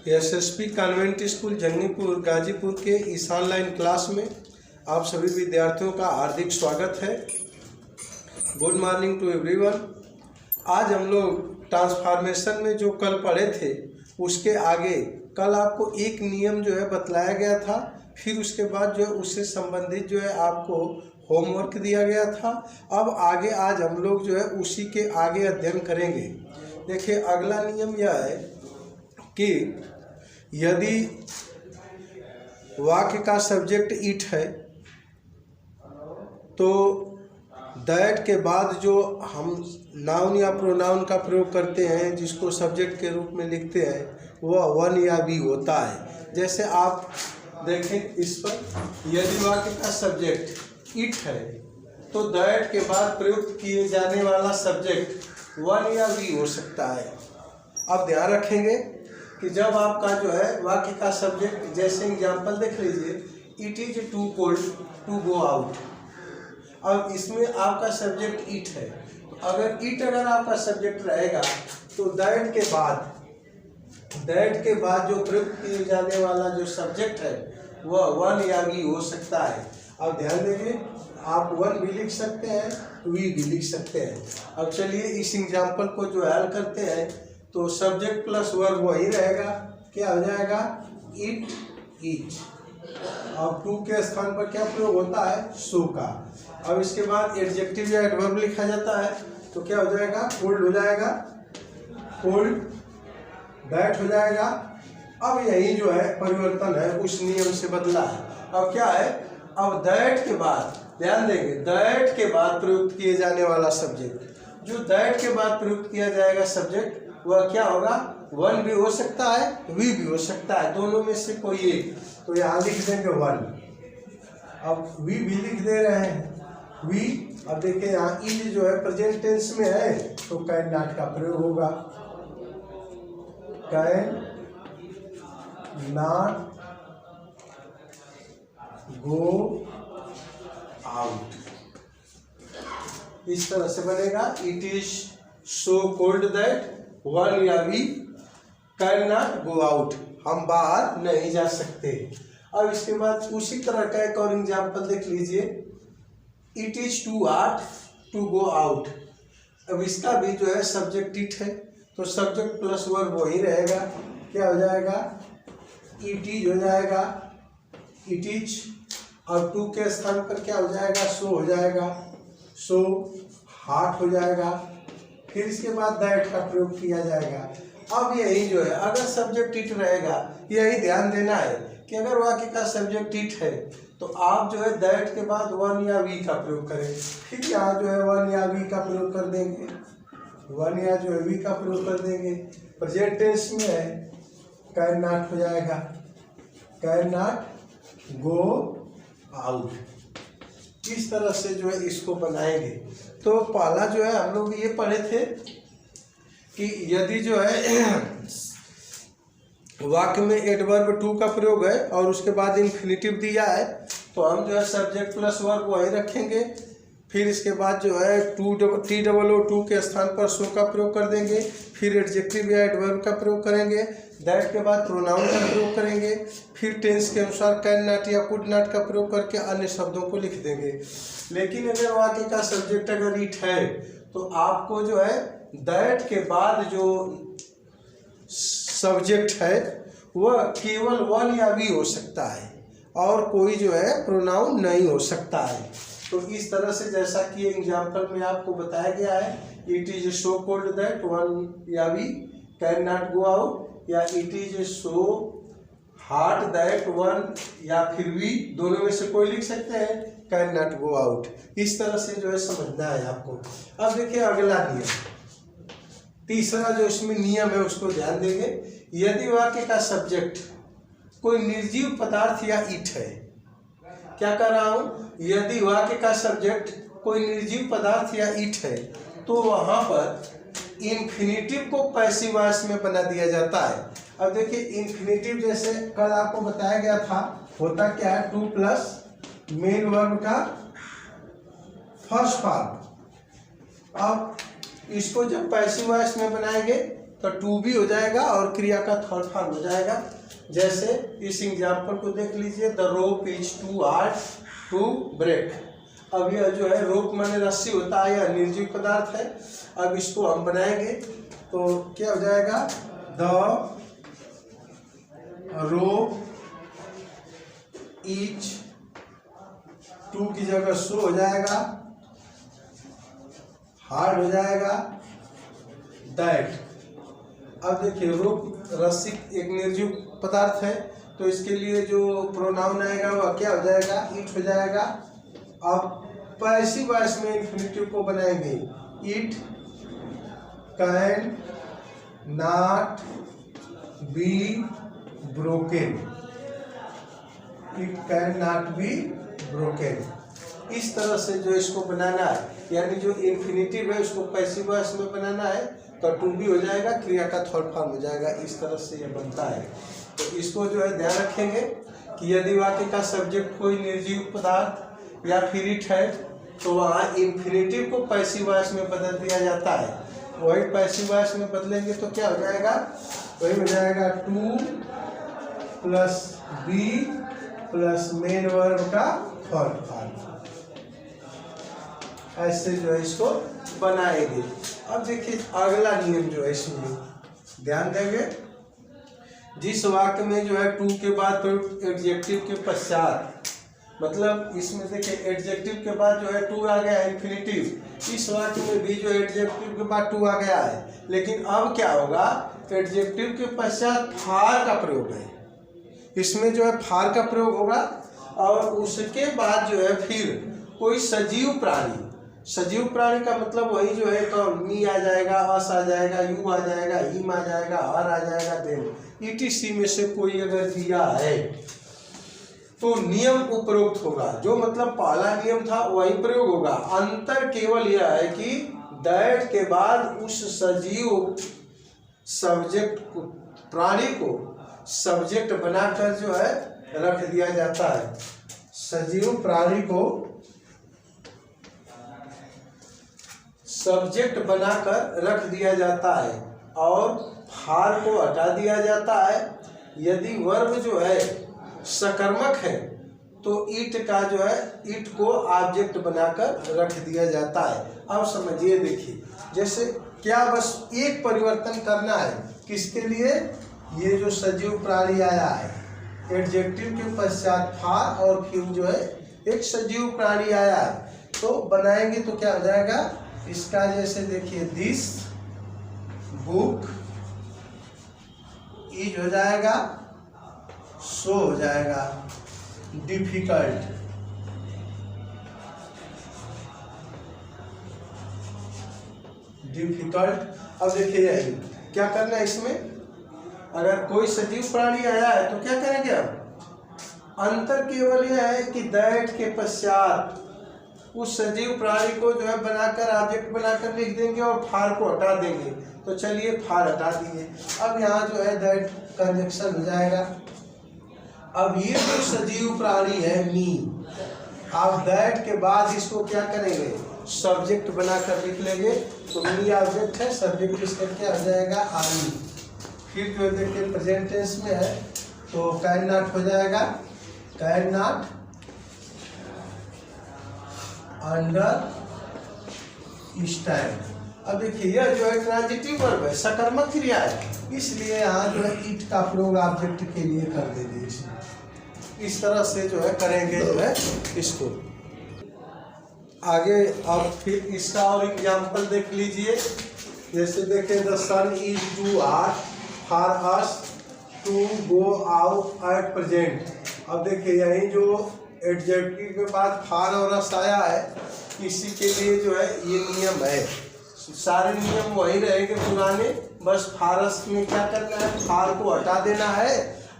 SSP convent school Jangipur Ghazipur के इस online class में आप सभी विद्यार्थियों का हार्दिक स्वागत है। Good morning to everyone. आज हम लोग ट्रांसफॉर्मेशन में जो कल पढ़े थे उसके आगे कल आपको एक नियम जो है बतलाया गया था, फिर उसके बाद जो है उससे संबंधित जो है आपको होमवर्क दिया गया था। अब आगे आज हम लोग जो है उसी के आगे अध्ययन करेंगे। देखिए, अगला नियम यह है कि यदि वाक्य का सब्जेक्ट इट है तो दैट के बाद जो हम नाउन या प्रोनाउन का प्रयोग करते हैं जिसको सब्जेक्ट के रूप में लिखते हैं वह वन या बी होता है। जैसे आप देखें इस पर, यदि वाक्य का सब्जेक्ट इट है तो दैट के बाद प्रयुक्त किए जाने वाला सब्जेक्ट वन या बी हो सकता है। अब ध्यान रखेंगे कि जब आपका जो है वाक्य का सब्जेक्ट, जैसे एग्जाम्पल देख लीजिए, it is too cold to go out. अब इसमें आपका सब्जेक्ट इट है, तो अगर आपका सब्जेक्ट रहेगा तो दैट के बाद जो प्रयुक्त किए जाने वाला जो सब्जेक्ट है वह वन या बी हो सकता है। अब ध्यान देंगे, आप वन भी लिख सकते हैं, वी भी लिख सकते हैं। अब चलिए इस एग्जाम्पल को जो हल करते हैं तो सब्जेक्ट प्लस वर्ब वही रहेगा, क्या हो जाएगा, इट इज। अब टू के स्थान पर क्या प्रयोग होता है, सो का। अब इसके बाद एडजेक्टिव या एडवर्ब लिखा जाता है तो क्या हो जाएगा, कोल्ड हो जाएगा, कोल्ड, दैट हो जाएगा। अब यही जो है परिवर्तन है उस नियम से बदला है। अब क्या है, अब दैट के बाद ध्यान देंगे, दैट के बाद प्रयुक्त किए जाने वाला सब्जेक्ट, जो दैट के बाद प्रयुक्त किया जाएगा सब्जेक्ट वह क्या होगा, वन भी हो सकता है, वी भी हो सकता है, दोनों में से कोई एक। तो यहाँ लिख देंगे वन। अब वी भी लिख दे रहे हैं, वी। अब देखिए यहाँ इज जो है प्रेजेंट टेंस में है तो कैन नॉट का प्रयोग होगा, कैन नॉट गो आउट, इस तरह से बनेगा। It is so cold that one या we can not go out, हम बाहर नहीं जा सकते। अब इसके बाद उसी तरह का एक और एग्जाम्पल देख लीजिए, it is too hot to go out. अब इसका भी जो है सब्जेक्ट इट है तो सब्जेक्ट प्लस वर्ब वही रहेगा, क्या हो जाएगा, इट इज हो जाएगा, इट इज। और टू के स्थान पर क्या हो जाएगा, सो हो जाएगा, सो हॉट हो जाएगा। फिर इसके बाद दैट का प्रयोग किया जाएगा। अब यही जो है, अगर सब्जेक्ट इट रहेगा, यही ध्यान देना है कि अगर वाक्य का सब्जेक्ट इट है तो आप जो है दैट के बाद वन या वी का प्रयोग करें। फिर यहाँ जो है वन या वी का प्रयोग कर देंगे, वन या जो है वी का प्रयोग कर देंगे। प्रेजेंट टेंस में है, कैन नॉट हो जाएगा, कैन नॉट गो आउट। इस तरह से जो है इसको बनाएंगे। तो पहला जो है हम लोग ये पढ़े थे कि यदि जो है वाक्य में एडवर्ब टू का प्रयोग है और उसके बाद इन्फिनिटिव दिया है तो हम जो है सब्जेक्ट प्लस वर्ब वही रखेंगे। फिर इसके बाद जो है टू के स्थान पर सो का प्रयोग कर देंगे। फिर एडजेक्टिव या एडवर्ब का प्रयोग करेंगे। दैट के बाद प्रोनाउन का प्रयोग करेंगे। फिर टेंस के अनुसार कैन नॉट या कुड नॉट का प्रयोग करके अन्य शब्दों को लिख देंगे। लेकिन अगर वाक्य का सब्जेक्ट अगर इट है तो आपको जो है दैट के बाद जो सब्जेक्ट है वह केवल वन या बी हो सकता है और कोई जो है प्रोनाउन नहीं हो सकता है। तो इस तरह से जैसा कि एग्जाम्पल में आपको बताया गया है, it is so cold that one या be can not go out, या it is so hot that one या फिर वी, दोनों में से कोई लिख सकते हैं, कैन नॉट गो आउट। इस तरह से जो है समझना है आपको। अब देखिए अगला नियम, तीसरा जो इसमें नियम है उसको ध्यान देंगे। यदि वाक्य का सब्जेक्ट कोई निर्जीव पदार्थ या इट है, क्या कर रहा हूँ, यदि वाक्य का सब्जेक्ट कोई निर्जीव पदार्थ या इट है तो वहाँ पर इन्फिनिटिव को पैसिव वॉइस में बना दिया जाता है। अब देखिए इन्फिनिटिव जैसे कल आपको बताया गया था, होता क्या है, टू प्लस मेन वर्ब का फर्स्ट फॉर्म। अब इसको जब पैसिव वॉइस में बनाएंगे तो टू बी हो जाएगा और क्रिया का थर्ड फॉर्म हो जाएगा। जैसे इस एग्जाम्पल को देख लीजिए, the rope is too hard to break. अब यह जो है रोप माने रस्सी होता है, यह निर्जीव पदार्थ है। अब इसको हम बनाएंगे तो क्या हो जाएगा, द रोप इज, टू की जगह सो हो जाएगा, हार्ड हो जाएगा, दैट। अब देखिए रोप रस्सी एक निर्जीव पदार्थ है, तो इसके लिए जो प्रोनाउन आएगा वह क्या हो जाएगा, इट हो जाएगा। अब पैसिव वॉइस में इन्फिनिटिव को बनाएंगे, it can not be broken, it can not be broken. इस तरह से जो इसको बनाना है, यानी जो इन्फिनिटिव है उसको पैसिव वॉइस में बनाना है, तो टू बी हो जाएगा, क्रिया का थर्ड फॉर्म हो जाएगा। इस तरह से ये बनता है। तो इसको जो है ध्यान रखेंगे कि यदि वाक्य का सब्जेक्ट कोई निर्जीव पदार्थ या फिरिट है तो वहाँ इन्फिनिटिव को पैसिव वॉइस में बदल दिया जाता है। वही पैसिव वॉइस में बदलेंगे तो क्या हो जाएगा, वही हो जाएगा to plus be plus main verb का थर्ड फॉर्म। ऐसे जो है इसको बनाएंगे। अब देखिए अगला नियम जो है इसमें ध्यान देंगे, जिस वाक्य में जो है टू के बाद एडजेक्टिव के पश्चात, मतलब इसमें देखिए एडजेक्टिव के बाद जो है टू आ गया है इन्फिनिटिव, इस वाक्य में भी जो एडजेक्टिव के बाद टू आ गया है, लेकिन अब क्या होगा, एडजेक्टिव के पश्चात फार का प्रयोग है। इसमें जो है फार का प्रयोग होगा और उसके बाद जो है फिर कोई सजीव प्राणी, सजीव प्राणी का मतलब वही जो है तो मी आ जाएगा, अस आ जाएगा, यू आ जाएगा, हिम आ जाएगा, हर आ जाएगा, देन ईटीसी में से कोई अगर दिया है तो नियम उपरोक्त होगा। जो मतलब पहला नियम था वही प्रयोग होगा। अंतर केवल यह है कि दैट के बाद उस सजीव सब्जेक्ट को, प्राणी को सब्जेक्ट बनाकर जो है रख दिया जाता है। सजीव प्राणी को सब्जेक्ट बनाकर रख दिया जाता है और फार को हटा दिया जाता है। यदि वर्ब जो है सकर्मक है तो इट का जो है इट को ऑब्जेक्ट बनाकर रख दिया जाता है। अब समझिए, देखिए जैसे क्या बस एक परिवर्तन करना है, किसके लिए, ये जो सजीव प्राणी आया है एडजेक्टिव के पश्चात फार और फिर जो है एक सजीव प्राणी आया है, तो बनाएंगे तो क्या हो जाएगा इसका, जैसे देखिए दिस बुक इज हो जाएगा, सो हो जाएगा, डिफिकल्ट, डिफिकल्ट। अब देखिए यही क्या करना है इसमें, अगर कोई सजीव प्राणी आया है तो क्या करेंगे हम, अंतर केवल यह है कि दैट के पश्चात उस सजीव प्राणी को जो है बनाकर ऑब्जेक्ट बनाकर लिख देंगे और फार को हटा देंगे। तो चलिए फार हटा दिए, अब यहाँ जो है दैट कंजक्शन हो जाएगा। अब ये जो सजीव प्राणी है मी, आप दैट के बाद इसको क्या करेंगे, सब्जेक्ट बनाकर लिख लेंगे। तो मी ऑब्जेक्ट है, सब्जेक्ट इसका क्या हो जाएगा आई। फिर जो देखिए प्रेजेंट टेंस में है तो कैन नॉट हो जाएगा, कैन नॉट अंडर स्टैंड। अब देखिए यह जो है ट्रांजिटिव वर्ब है, सकर्मक क्रिया है, इसलिए यहाँ जो है इट का प्रयोग ऑब्जेक्ट के लिए कर देंगे। इस तरह से जो है करेंगे जो है इसको आगे। अब फिर इसका और एग्जाम्पल देख लीजिए, जैसे देखें the sun is too hot for us to go out at present. अब देखिए यही जो एडजेक्टिव के बाद फार और अस आया है, इसी के लिए जो है ये नियम है। सारे नियम वही रहेंगे पुराने, बस फारस में क्या करना है, फार को हटा देना है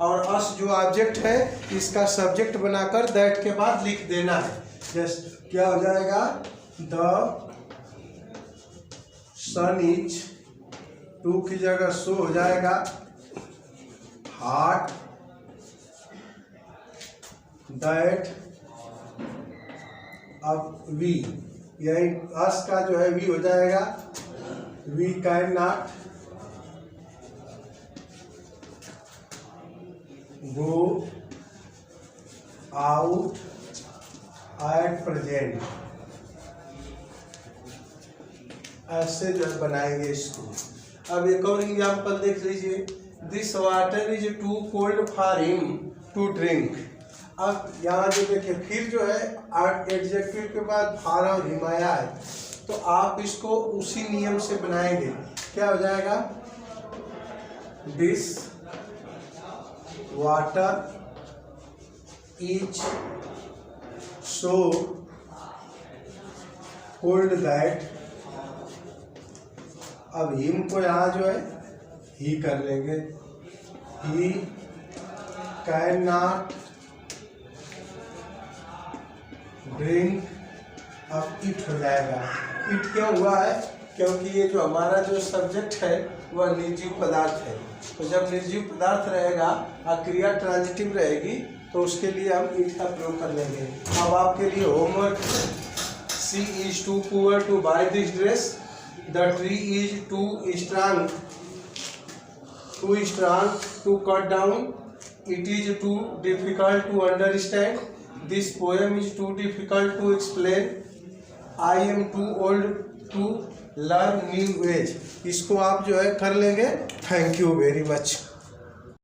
और अस जो ऑब्जेक्ट है इसका सब्जेक्ट बनाकर दैट के बाद लिख देना है। जैसे क्या हो जाएगा, द सन इज, टू की जगह सो हो जाएगा, हॉट दैट। अब वी, यही अस का जो है वी हो जाएगा, we can not go out at present, ऐसे जो है बनाएंगे इसको। अब एक और एग्जाम्पल देख लीजिए, this water is too cold for him to drink. अब यहाँ जो देखिए फिर जो है एडजेक्टिव के बाद फॉर और हिम आया है, तो आप इसको उसी नियम से बनाएंगे। क्या हो जाएगा, this water is so cold that, अब हिम को यहाँ जो है ही कर लेंगे, ही कैन नॉट ड्रिंक। अब इट हो जाएगा। इट क्यों हुआ है, क्योंकि ये जो हमारा जो सब्जेक्ट है वह निर्जीव पदार्थ है। तो जब निर्जीव पदार्थ रहेगा और क्रिया ट्रांजिटिव रहेगी तो उसके लिए हम इट का प्रयोग कर लेंगे। अब आपके लिए homework, she is too poor to buy this dress, the tree is too strong to cut down, it is too difficult to understand, this poem is too difficult to explain, I am too old to learn new ways. इसको आप जो है कर लेंगे। Thank you very much.